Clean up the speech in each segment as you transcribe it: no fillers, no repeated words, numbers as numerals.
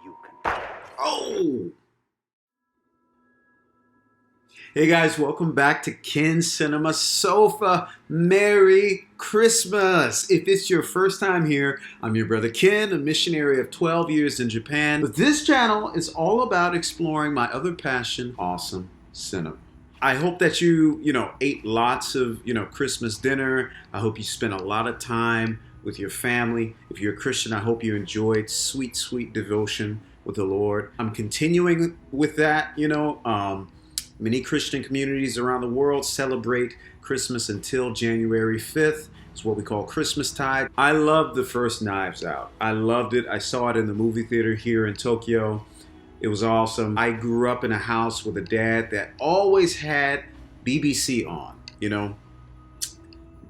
you can. Oh! Hey guys, welcome back to Ken Cinema Sofa. Merry Christmas! If it's your first time here, I'm your brother Ken, a missionary of 12 years in Japan. But this channel is all about exploring my other passion, awesome cinema. I hope that you ate lots of, Christmas dinner. I hope you spent a lot of time with your family. If you're a Christian, I hope you enjoyed sweet, sweet devotion with the Lord. I'm continuing with that, Many Christian communities around the world celebrate Christmas until January 5th. It's what we call Christmastide. I loved the first Knives Out. I loved it. I saw it in the movie theater here in Tokyo. It was awesome. I grew up in a house with a dad that always had BBC on,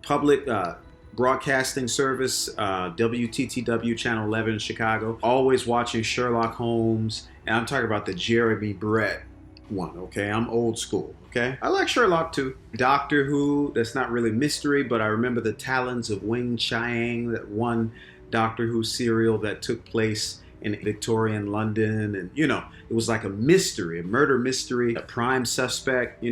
public broadcasting service, WTTW Channel 11 in Chicago. Always watching Sherlock Holmes. And I'm talking about the Jeremy Brett one, okay? I'm old school, okay? I like Sherlock too. Doctor Who, that's not really mystery, but I remember the talons of Wing Chiang, that one Doctor Who serial that took place in Victorian London, and it was like a mystery, a murder mystery, a prime suspect,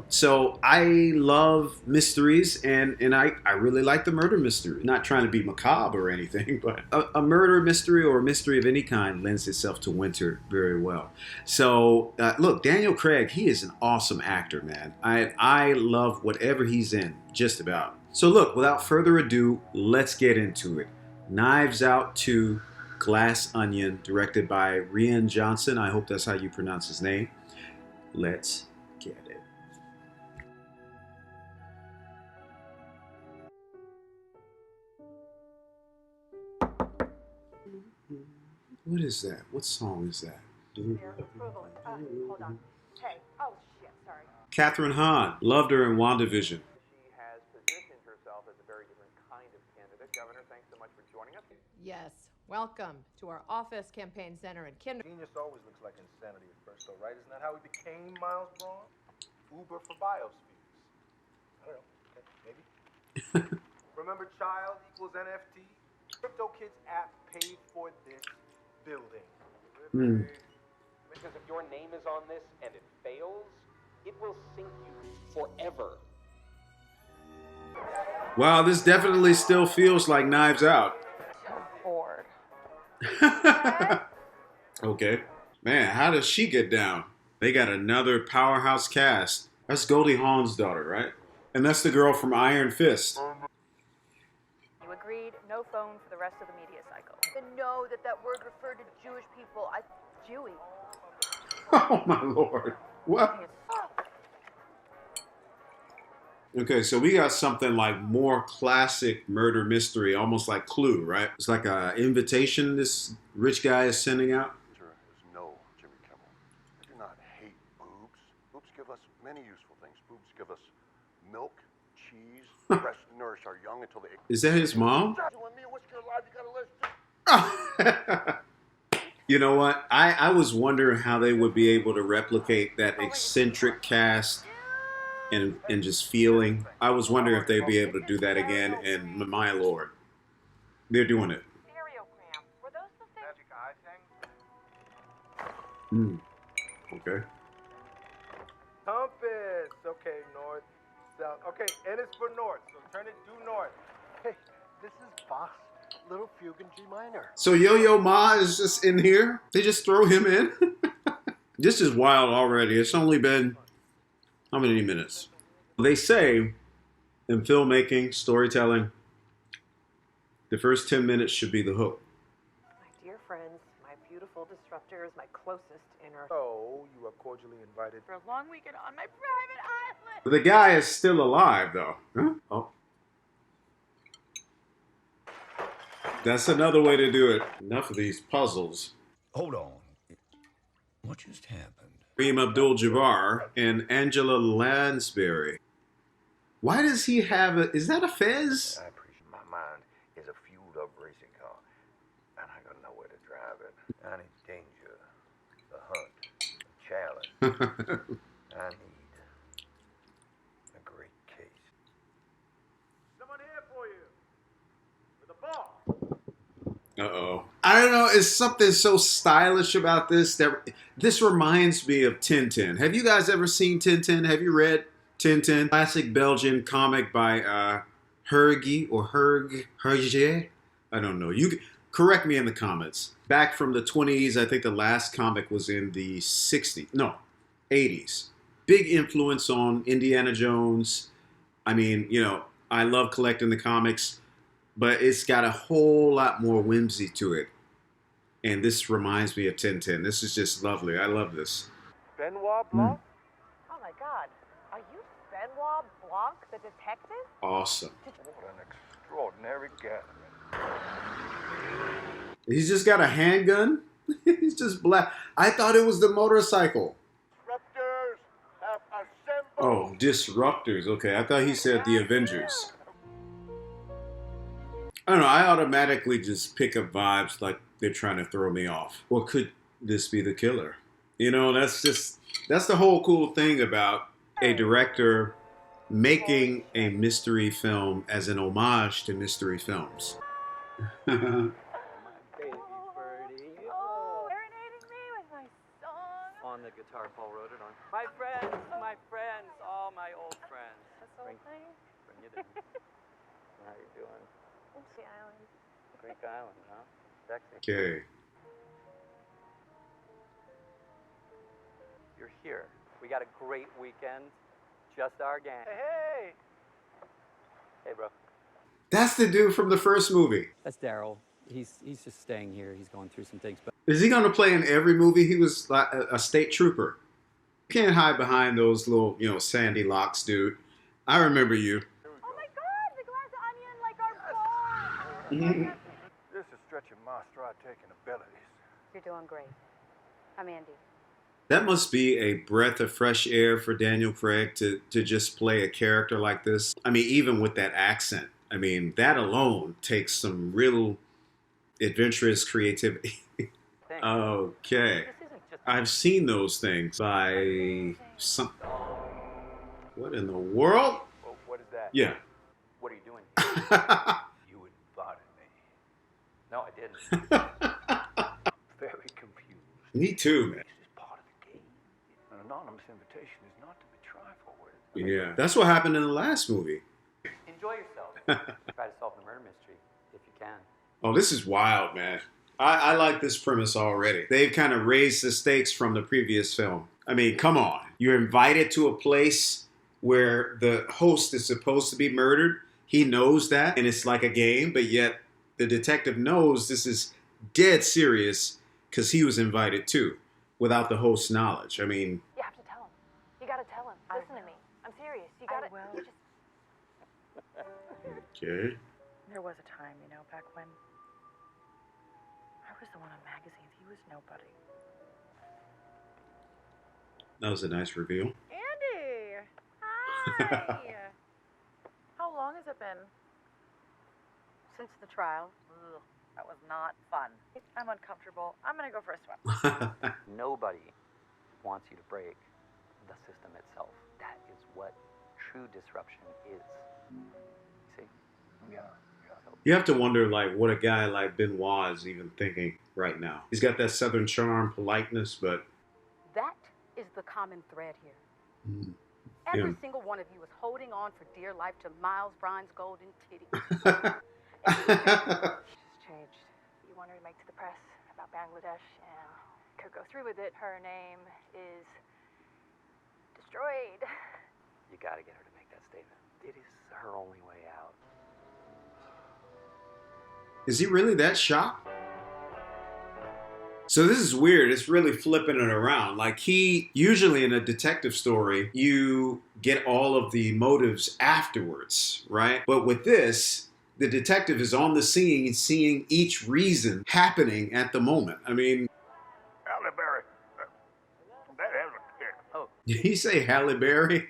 so I love mysteries, and I really like the murder mystery. Not trying to be macabre or anything, but a murder mystery or a mystery of any kind lends itself to winter very well. So look, Daniel Craig, he is an awesome actor, man. I love whatever he's in, just about. So look, without further ado, let's get into it. Knives Out 2, Glass Onion, directed by Rian Johnson. I hope that's how you pronounce his name. Let's get it. What is that? What song is that? Hold on. Hey. Oh, shit. Sorry. Katheryn Hahn. Loved her in WandaVision. She has positioned herself as a very different kind of candidate. Governor, thanks so much for joining us. Yes. Welcome to our office campaign center in Kindergarten. Genius always looks like insanity at first, though, right? Isn't that how we became Miles Braun? Uber for biospheres. I don't know. Okay, maybe. Remember, child equals NFT? CryptoKids app paid for this building. Because if your name is on this and it fails, it will sink you forever. Wow, this definitely still feels like Knives Out. So bored. Okay. Man, how does she get down? They got another powerhouse cast. That's Goldie Hawn's daughter, right? And that's the girl from Iron Fist. You agreed, no phone for the rest of the media cycle. And know that word referred to Jewish people. Jewy. Oh my Lord. What? Okay, so we got something like more classic murder mystery, almost like Clue, right? It's like an invitation this rich guy is sending out. Is no, Jimmy Kimmel. I do not hate boobs. Boobs give us many useful things. Boobs give us milk, cheese, breast nourish our young until they... Is that his mom? You and me, whiskey alive, you got a list. You know what? I was wondering how they would be able to replicate that eccentric cast and just feeling. I was wondering if they'd be able to do that again, and my Lord, they're doing it. Stereogram. Were those the things? Magic eye thing? Okay. Compass. Okay, north, south. Okay, N is for north, so turn it due north. Hey, this is Bach's Little Fugue in G minor. So Yo-Yo Ma is just in here? They just throw him in? This is wild already. It's only been, how many minutes? They say in filmmaking, storytelling, the first 10 minutes should be the hook. My dear friends, my beautiful disruptors, my closest inner. So, you are cordially invited. For a long weekend on my private island. The guy is still alive, though. Huh? Oh. That's another way to do it. Enough of these puzzles. Hold on. What just happened? Kareem Abdul-Jabbar and Angela Lansbury. Why does he have a... Is that a fez? I appreciate my mind is a fueled up racing car, and I got nowhere to drive it. I need danger, the hunt, a challenge. I need a great case. Someone here for you. With a ball. Uh-oh. I don't know. It's something so stylish about this that this reminds me of Tintin. Have you guys ever seen Tintin? Have you read Tintin? Classic Belgian comic by Hergy or Hergé. I don't know. You correct me in the comments. Back from the 20s, I think the last comic was in the 60s. No, 80s. Big influence on Indiana Jones. I mean, you know, I love collecting the comics, but it's got a whole lot more whimsy to it. And this reminds me of Tintin. This is just lovely. I love this. Benoit Blanc? Oh my God. Are you Benoit Blanc, the detective? Awesome. What an extraordinary gathering. He's just got a handgun. He's just black. I thought it was the motorcycle. Disruptors have assembled. Oh, disruptors. Okay, I thought he said the Avengers. I don't know. I automatically just pick up vibes like they're trying to throw me off. Well, could this be the killer? You know, that's the whole cool thing about a director making a mystery film as an homage to mystery films. Oh, serenading me with my song. On the guitar Paul wrote it on. My friends, all my old friends. That's the whole thing. Bring it in. How you doing? Whimsy Island. Greek Island, huh? Sexy. Okay. You're here. We got a great weekend. Just our gang. Hey! Hey, bro. That's the dude from the first movie. That's Daryl. He's just staying here. He's going through some things. But Is he going to play in every movie? He was like a state trooper. You can't hide behind those little, you know, sandy locks, dude. I remember you. Oh my God, the glass onion like our boss. This is stretching my stride-taking abilities. You're doing great. I'm Andy. That must be a breath of fresh air for Daniel Craig to just play a character like this. I mean, even with that accent. I mean, that alone takes some real adventurous creativity. Okay. I've seen those things by some... What in the world? Oh, what is that? Yeah. What are you doing? You invited me. No, I didn't. Very confused. Me too, man. This is part of the game. An anonymous invitation is not to be trifled with. Yeah. That's what happened in the last movie. Enjoy yourself. Try to solve the murder mystery if you can. Oh, this is wild, man. I like this premise already. They've kind of raised the stakes from the previous film. I mean, come on. You're invited to a place where the host is supposed to be murdered. He knows that, and it's like a game, but yet the detective knows this is dead serious because he was invited too, without the host's knowledge. I mean... You have to tell him. You gotta tell him. Listen to me. I'm serious. You gotta... You just... Okay. There was a time, you know, back when I was the one on magazines. He was nobody. That was a nice reveal. Andy! Hi! How long has it been? Since the trial. Ugh, that was not fun. I'm uncomfortable. I'm gonna go for a swim. Nobody wants you to break the system itself. That is what true disruption is. See? Yeah. You have to wonder, like, what a guy like Benoit is even thinking right now. He's got that southern charm, politeness, but... That is the common thread here. Mm, Every yeah. single one of you is holding on for dear life to Miles Brine's golden titties. She's changed. You want her to make to the press about Bangladesh and could go through with it. Her name is destroyed. You gotta get her to make that statement. It is her only way out. Is he really that shocked? So this is weird. It's really flipping it around. Like usually in a detective story, you get all of the motives afterwards, right? But with this, the detective is on the scene, seeing each reason happening at the moment. I mean... Halle Berry. That hasn't... Oh. Did he say Halle Berry?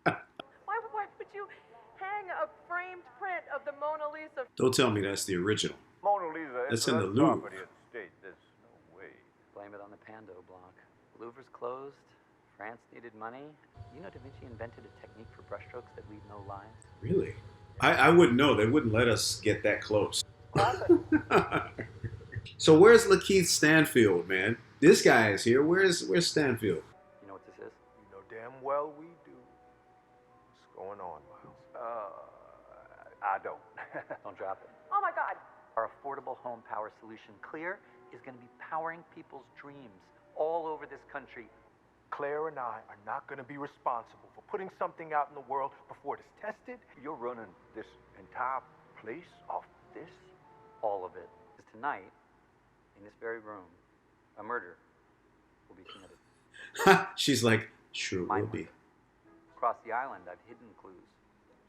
Why would you hang a framed print of the Mona Lisa? Don't tell me that's the original. Mona Lisa That's is in the the Louvre. property of the state. There's no way. Blame it on the Pando Blanc. Louvre's closed. France needed money. You know Da Vinci invented a technique for brushstrokes that leave no lines? Really? I wouldn't know. They wouldn't let us get that close. So where's Lakeith Stanfield, man? This guy is here. Where's Stanfield? You know what this is? You know damn well we do. What's going on, Miles? I don't. Don't drop it. Oh my God. Our affordable home power solution, Clear, is going to be powering people's dreams all over this country. Claire and I are not going to be responsible for putting something out in the world before it is tested. You're running this entire place off this? All of it. Because tonight, in this very room, a murder will be committed. She's like, sure My will be. Across the island, I've hidden clues.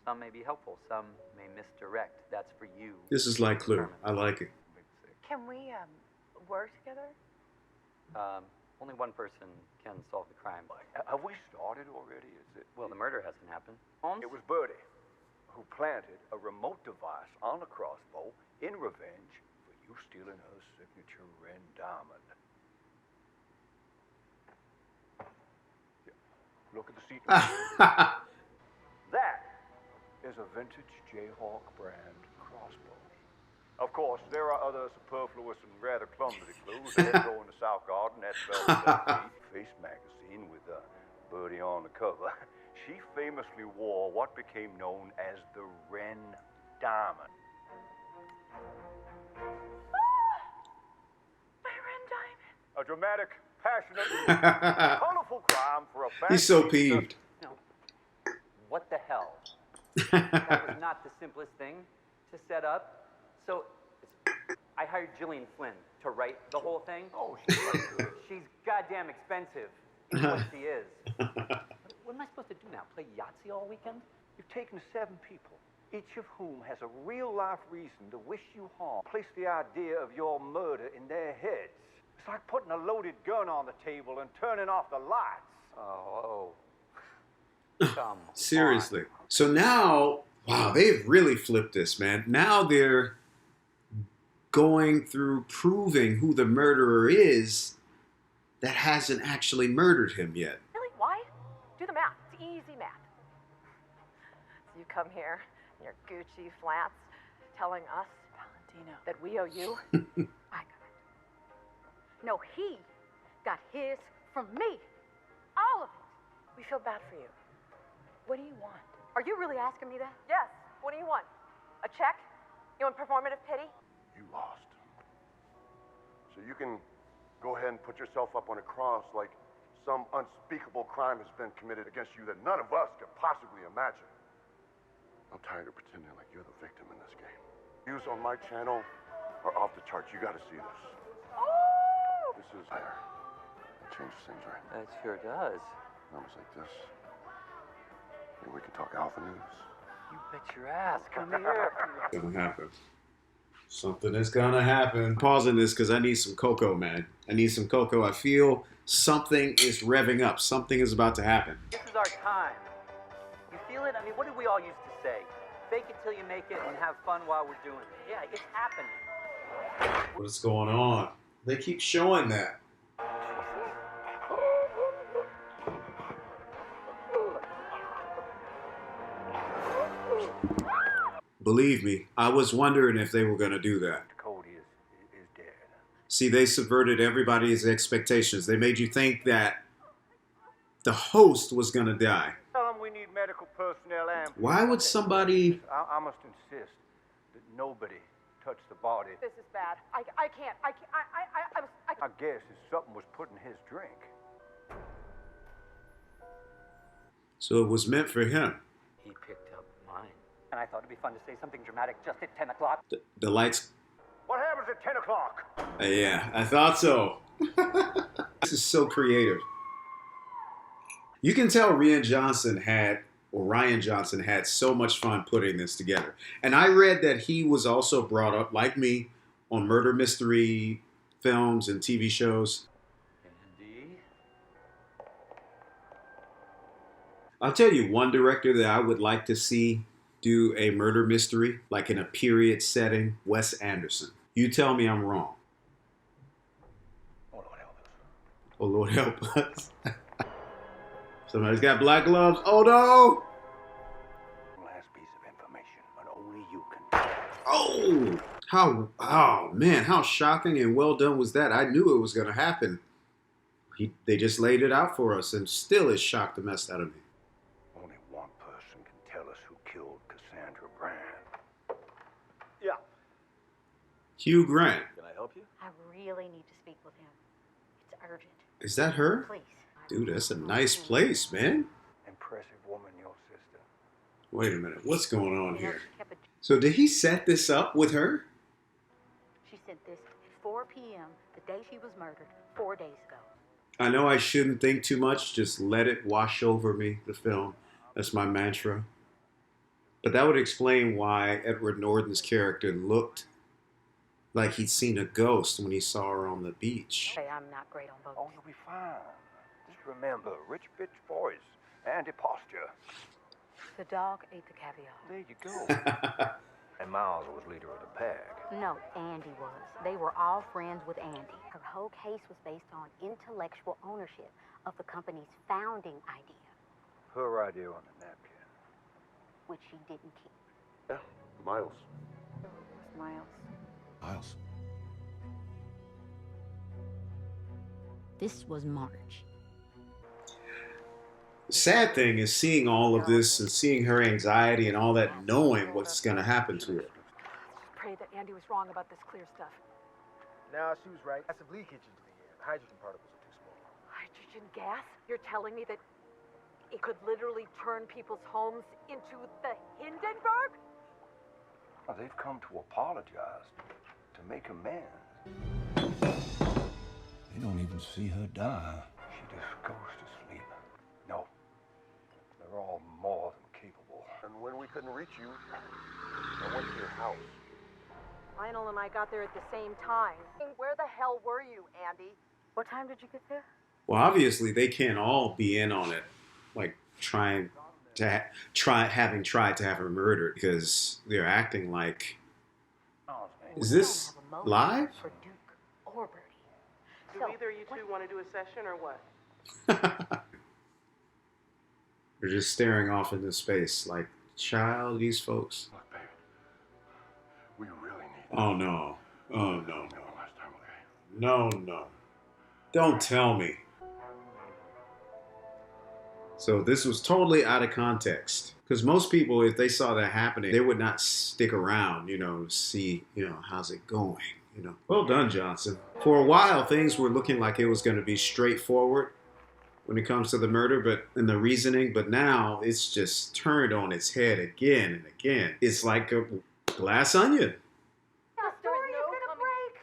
Some may be helpful, some may misdirect. That's for you. This is like Clue. I like it. Can we work together? Only one person can solve the crime. Have we started already? Is it? Well, the murder hasn't happened. Holmes? It was Birdie who planted a remote device on the crossbow in revenge for you stealing her signature Ren diamond. Yeah. Look at the seat. That is a vintage Jayhawk brand crossbow. Of course, there are other superfluous and rather clumsy clues. Let's go in the South Garden, that's Face magazine with Birdie on the cover. She famously wore what became known as the Ren Diamond. My Ren diamond. A dramatic, passionate, colorful crime for a family. He's so peeved. No. What the hell? That was not the simplest thing to set up. So, I hired Gillian Flynn to write the whole thing. Oh, she's good. She's goddamn expensive. Is what she is. What am I supposed to do now? Play Yahtzee all weekend? You've taken 7 people, each of whom has a real-life reason to wish you harm. Place the idea of your murder in their heads. It's like putting a loaded gun on the table and turning off the lights. Oh. Come Seriously. on. So now, wow, they've really flipped this, man. Now they're going through proving who the murderer is that hasn't actually murdered him yet. Really? Why? Do the math. It's easy math. So you come here in your Gucci flats telling us, Valentino, that we owe you? I got it. No, he got his from me. All of it. We feel bad for you. What do you want? Are you really asking me that? Yes. What do you want? A check? You want performative pity? You lost. So you can go ahead and put yourself up on a cross like some unspeakable crime has been committed against you that none of us could possibly imagine. I'm tired of pretending like you're the victim in this game. Views on my channel are off the charts. You gotta see this. Oh! This is higher. It changes things, right? That sure does. Numbers like this. Maybe we can talk alpha news. You bet your ass. Come here. It's gonna happen. Something is gonna happen. Pausing this because I need some cocoa, man. I need some cocoa. I feel something is revving up. Something is about to happen. This is our time. You feel it? I mean, what did we all used to say? Fake it till you make it and have fun while we're doing it. Yeah, it's happening. What's going on? They keep showing that. Believe me, I was wondering if they were going to do that. Cody is dead. See, they subverted everybody's expectations. They made you think that the host was going to die. Tell them we need medical personnel and... Why would somebody... I must insist that nobody touch the body. This is bad. I can't. I guess if something was put in his drink. So it was meant for him. He picked up mine. And I thought it'd be fun to say something dramatic just at 10 o'clock. The lights... What happens at 10 o'clock? Yeah, I thought so. This is so creative. You can tell Ryan Johnson had so much fun putting this together. And I read that he was also brought up, like me, on murder mystery films and TV shows. Indeed. I'll tell you one director that I would like to see do a murder mystery, like in a period setting, Wes Anderson. You tell me I'm wrong. Oh, Lord help us. Oh, Lord help us. Somebody's got black gloves. Oh, no! Last piece of information, but only you can. Oh! How, oh man, how shocking and well done was that? I knew it was going to happen. They just laid it out for us, and still it shocked the mess out of me. Only one person can tell us who killed Cassandra Brand. Yeah. Hugh Grant. Can I help you? I really need to speak with him. It's urgent. Is that her? Please. Dude, that's a nice place, man. Impressive woman, your sister. Wait a minute. What's going on You know, here? she kept a- So did he set this up with her? She sent this at 4 p.m. the day she was murdered 4 days ago. I know I shouldn't think too much. Just let it wash over me, the film. That's my mantra. But that would explain why Edward Norton's character looked like he'd seen a ghost when he saw her on the beach. Hey, I'm not great on both. Oh, you'll be fine. Just remember, rich bitch voice, anti-posture. The dog ate the caviar. There you go. And Miles was leader of the pack. No, Andy was. They were all friends with Andy. Her whole case was based on intellectual ownership of the company's founding idea, Her idea on the napkin. which she didn't keep. Yeah, Miles. Miles. Miles. This was March. The sad thing is seeing all of this and seeing her anxiety and all that, knowing what's going to happen to her. Just pray that Andy was wrong about this clear stuff. Nah, she was right. Massive leakage into the air. The hydrogen particles are too small. Hydrogen gas? You're telling me that it could literally turn people's homes into the Hindenburg? Well, they've come to apologize, to make amends. They don't even see her die. She just goes to sleep. No, they're all more than capable. And when we couldn't reach you, I went to your house. Lionel and I got there at the same time. Where the hell were you, Andy? What time did you get there? Well, obviously they can't all be in on it, like having tried to have her murdered, because they're acting like. Is this live? For Duke or Birdie. Do either of you two want to do a session or what? They're just staring off into space, like, child, these folks. Look, babe, we really need. Oh no! Oh no! No, last time, okay? No! No! Don't tell me. So this was totally out of context. Because most people, if they saw that happening, they would not stick around, see, how's it going, Well done, Johnson. For a while, things were looking like it was going to be straightforward when it comes to the murder, and the reasoning, but now it's just turned on its head again and again. It's like a glass onion. The story is gonna break.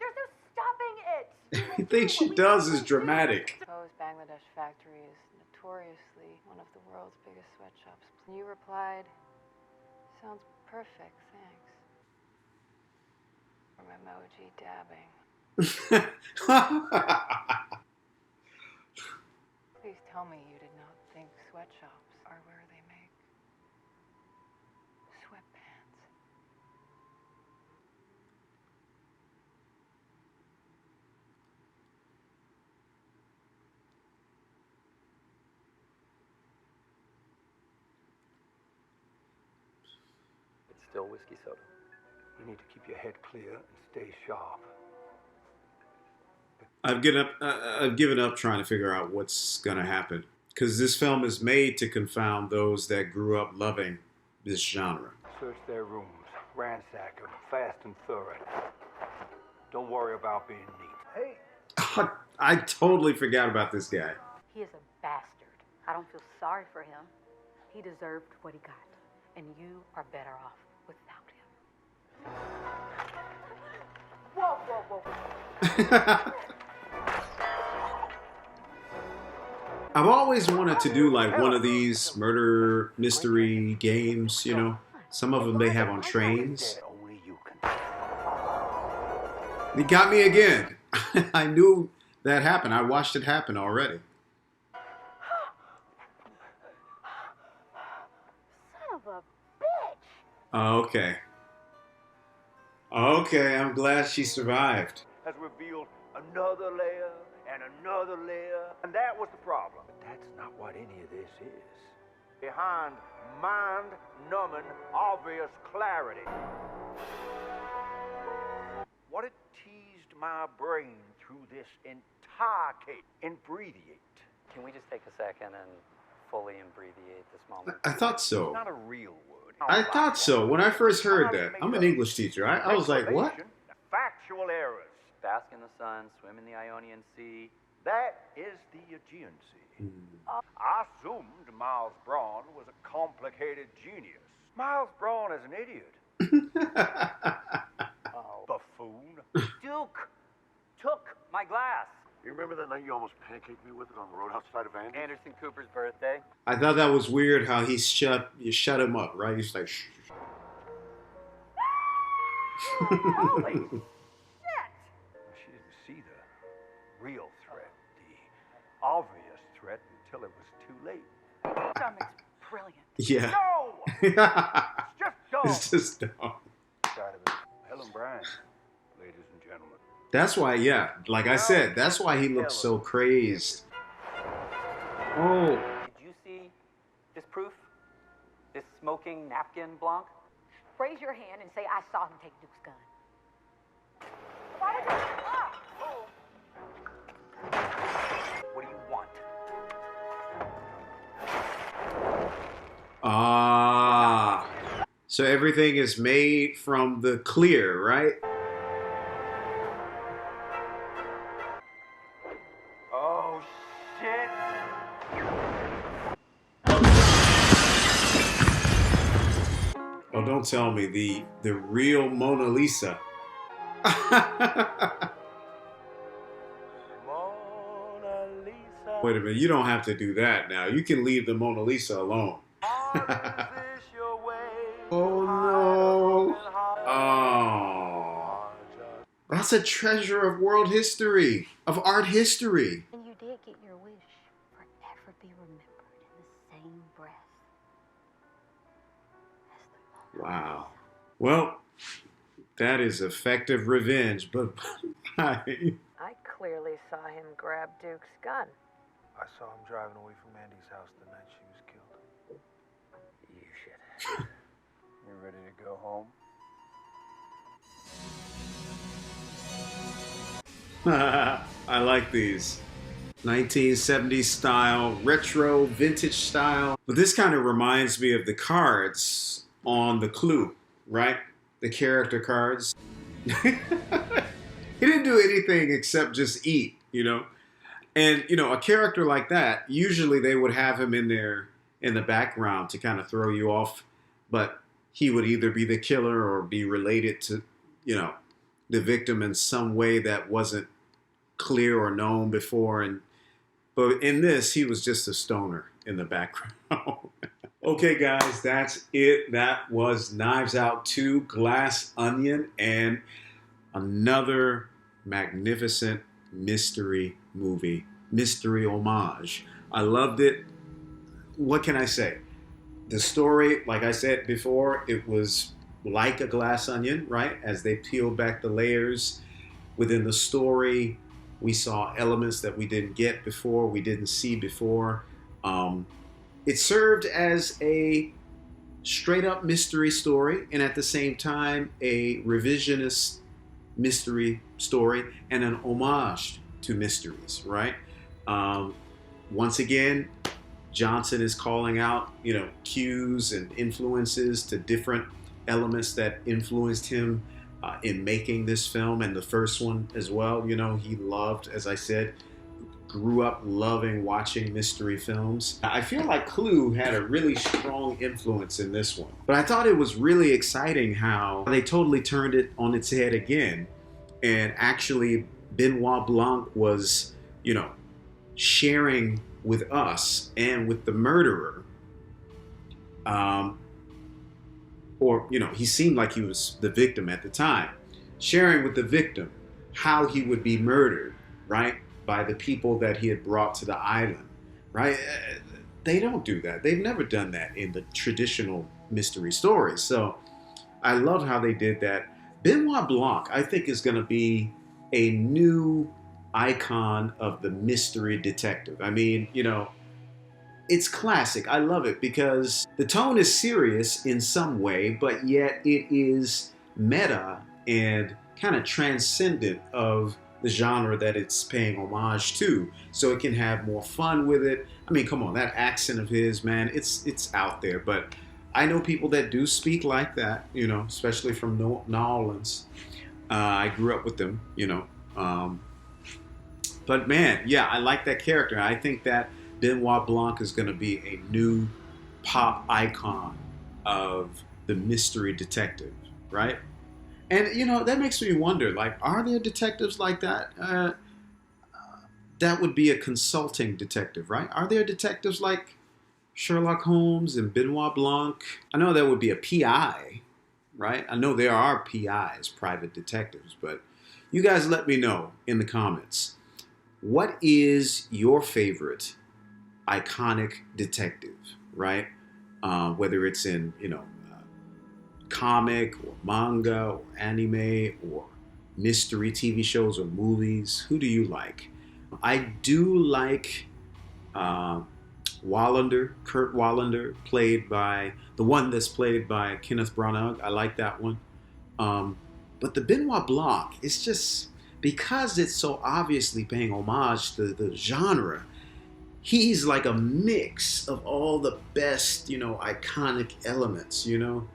There's no stopping it. Everything she does is dramatic. Suppose Bangladesh factory is notoriously one of the world's biggest sweatshops. And you replied, sounds perfect, thanks. From emoji dabbing. Please tell me you did not think sweatshops are where they make sweatpants. It's still whiskey soda. You need to keep your head clear and stay sharp. I've given up trying to figure out what's going to happen. Because this film is made to confound those that grew up loving this genre. Search their rooms, ransack them, fast and thorough. Don't worry about being neat. Hey, I totally forgot about this guy. He is a bastard. I don't feel sorry for him. He deserved what he got. And you are better off without him. Whoa, whoa, whoa. I've always wanted to do like one of these murder mystery games, Some of them they have on trains. only you can. He got me again. I knew that happened. I watched it happen already. Son of a bitch. Okay. Okay, I'm glad she survived. Has revealed another layer and another layer, and that was the problem. But that's not what any of this is. Behind mind-numbing, obvious clarity what it teased my brain through this entire case. Imbreviate. Can we just take a second and fully imbreviate this moment? I thought so. Not a real word. I thought so. When I first heard that, I'm an English teacher. I was like, what? Factual errors. Bask in the sun, swim in the Ionian Sea. That is the Aegean Sea. I assumed Miles Braun was a complicated genius. Miles Braun is an idiot. Oh, buffoon. Duke took my glass. You remember that night you almost pancaked me with it on the road outside of Andy? Anderson Cooper's birthday. I thought that was weird how you shut him up, right? He's like, shh. Holy shit! She didn't see the real threat, the obvious threat, until it was too late. Stomach's brilliant. Yeah. No! It's just dumb. It's just dumb. Side of it. Helen Brand, ladies and gentlemen. That's why, yeah, like I said, that's why he looks so crazed. Oh. Did you see this proof? This smoking napkin, Blanc? Raise your hand and say, I saw him take Duke's gun. What do you want? Ah. So everything is made from the clear, right? Oh, shit. Oh, don't tell me the real Mona Lisa. Mona Lisa. Wait a minute, you don't have to do that now. You can leave the Mona Lisa alone. Oh no. Oh. That's a treasure of world history, of art history. And you did get your wish, forever be remembered in the same breath as the Mona Lisa. Wow. Well, that is effective revenge, but I clearly saw him grab Duke's gun. I saw him driving away from Andy's house the night she was killed. You shit. You ready to go home? I like these. 1970s style, retro, vintage style. But this kind of reminds me of the cards on the Clue, right? The character cards. He didn't do anything except just eat, you know? And, you know, a character like that, usually they would have him in there in the background to kind of throw you off. But he would either be the killer or be related to, you know, the victim in some way that wasn't clear or known before. But in this, he was just a stoner in the background. Okay, guys, that's it. That was Knives Out 2, Glass Onion, and another magnificent mystery movie, mystery homage. I loved it. What can I say? The story, like I said before, it was like a glass onion, right? As they peeled back the layers within the story, we saw elements that we didn't get before, we didn't see before. It served as a straight up mystery story and at the same time a revisionist mystery story and an homage to mysteries, right? Once again, Johnson is calling out, you know, cues and influences to different elements that influenced him in making this film and the first one as well. You know, he loved, as I said, grew up loving watching mystery films. I feel like Clue had a really strong influence in this one. But I thought it was really exciting how they totally turned it on its head again. And actually, Benoit Blanc was, you know, sharing with us and with the murderer. Or, you know, he seemed like he was the victim at the time. Sharing with the victim how he would be murdered, right? By the people that he had brought to the island, right? They don't do that. They've never done that in the traditional mystery stories. So I love how they did that. Benoit Blanc, I think, is going to be a new icon of the mystery detective. I mean, you know, it's classic. I love it because the tone is serious in some way, but yet it is meta and kind of transcendent of the genre that it's paying homage to, so it can have more fun with it. I mean, come on, that accent of his, man, it's out there. But I know people that do speak like that, you know, especially from New Orleans. I grew up with them, you know. But man, yeah, I like that character. I think that Benoit Blanc is going to be a new pop icon of the mystery detective, right? And, you know, that makes me wonder, like, are there detectives like that? That would be a consulting detective, right? Are there detectives like Sherlock Holmes and Benoit Blanc? I know that would be a PI, right? I know there are PIs, private detectives, but you guys let me know in the comments. What is your favorite iconic detective, right? Whether it's in, you know, comic or manga or anime or mystery TV shows or movies. Who do you like? I do like Wallander, Kurt Wallander, played by the one that's played by Kenneth Branagh. I like that one. But the Benoit Blanc, it's just because it's so obviously paying homage to the genre. He's like a mix of all the best, you know, iconic elements, you know.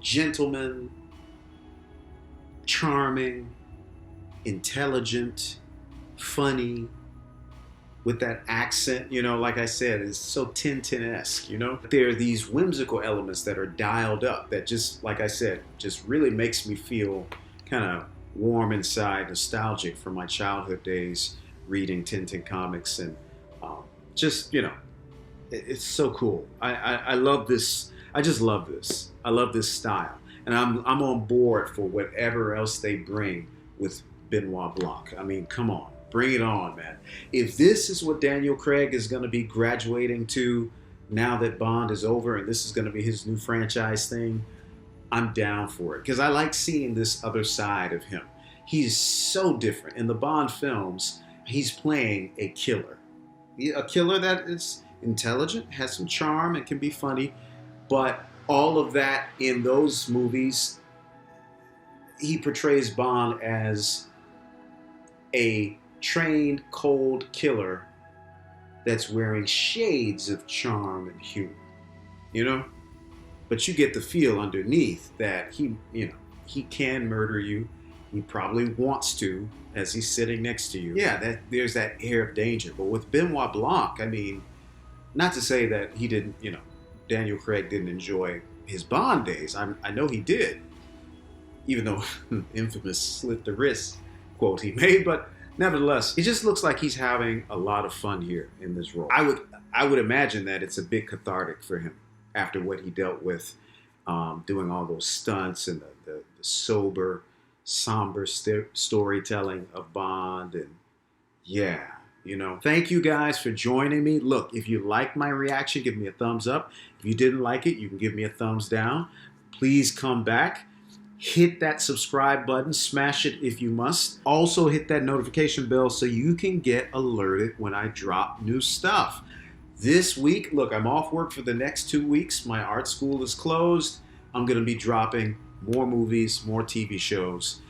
Gentleman, charming, intelligent, funny, with that accent, you know, like I said, it's so Tintin-esque, you know. There are these whimsical elements that are dialed up that just, like I said, just really makes me feel kind of warm inside, nostalgic for my childhood days reading Tintin comics, and just, you know, it's so cool. I love this. I just love this. I love this style, and I'm on board for whatever else they bring with Benoit Blanc. I mean, come on, bring it on, man. If this is what Daniel Craig is going to be graduating to now that Bond is over, and this is going to be his new franchise thing, I'm down for it, because I like seeing this other side of him. He's so different. In the Bond films, he's playing a killer. A killer that is intelligent, has some charm, and can be funny, but all of that in those movies, he portrays Bond as a trained, cold killer that's wearing shades of charm and humor, you know? But you get the feel underneath that he, you know, he can murder you. He probably wants to, as he's sitting next to you. Yeah, there's that air of danger. But with Benoit Blanc, I mean, not to say that he didn't, you know, Daniel Craig didn't enjoy his Bond days. I know he did, even though infamous slit the wrist quote he made. But nevertheless, it just looks like he's having a lot of fun here in this role. I would imagine that it's a bit cathartic for him after what he dealt with, doing all those stunts and the sober, somber storytelling of Bond. And yeah, you know, thank you guys for joining me. Look, if you like my reaction, give me a thumbs up. If you didn't like it, you can give me a thumbs down. Please come back. Hit that subscribe button. Smash it if you must. Also hit that notification bell so you can get alerted when I drop new stuff. This week, look, I'm off work for the next 2 weeks. My art school is closed. I'm going to be dropping more movies, more TV shows.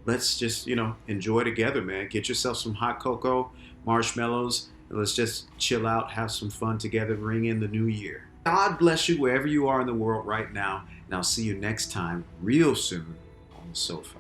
Let's just, you know, enjoy together, man. Get yourself some hot cocoa, marshmallows, and let's just chill out, have some fun together, ring in the new year. God bless you wherever you are in the world right now, and I'll see you next time, real soon, on the sofa.